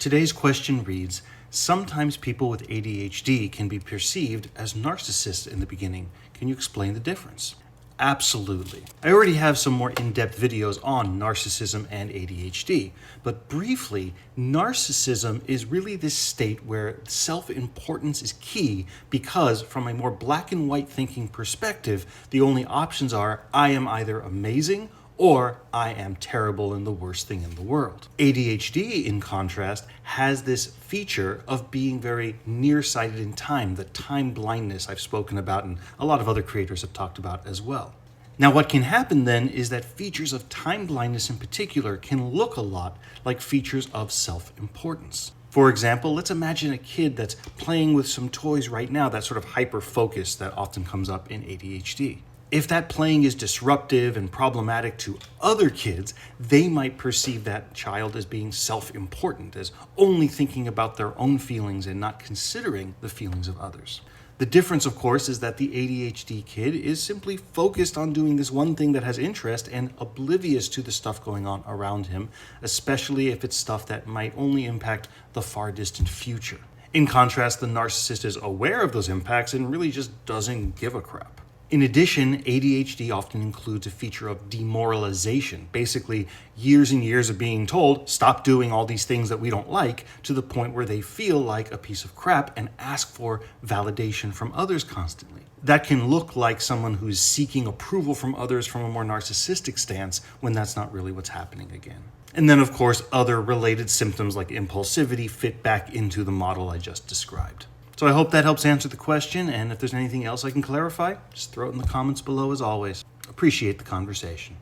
Today's question reads, sometimes people with ADHD can be perceived as narcissists in the beginning. Can you explain the difference? Absolutely. I already have some more in-depth videos on narcissism and ADHD, but briefly, narcissism is really this state where self-importance is key because from a more black and white thinking perspective, the only options are I am either amazing or I am terrible and the worst thing in the world. ADHD, in contrast, has this feature of being very nearsighted in time, the time blindness I've spoken about and a lot of other creators have talked about as well. Now, what can happen then is that features of time blindness in particular can look a lot like features of self-importance. For example, let's imagine a kid that's playing with some toys right now, that sort of hyper-focus that often comes up in ADHD. If that playing is disruptive and problematic to other kids, they might perceive that child as being self-important, as only thinking about their own feelings and not considering the feelings of others. The difference, of course, is that the ADHD kid is simply focused on doing this one thing that has interest and oblivious to the stuff going on around him, especially if it's stuff that might only impact the far distant future. In contrast, the narcissist is aware of those impacts and really just doesn't give a crap. In addition, ADHD often includes a feature of demoralization, basically years and years of being told, stop doing all these things that we don't like, to the point where they feel like a piece of crap and ask for validation from others constantly. That can look like someone who's seeking approval from others from a more narcissistic stance when that's not really what's happening again. And then, of course, other related symptoms like impulsivity fit back into the model I just described. So I hope that helps answer the question, and if there's anything else I can clarify, just throw it in the comments below as always. Appreciate the conversation.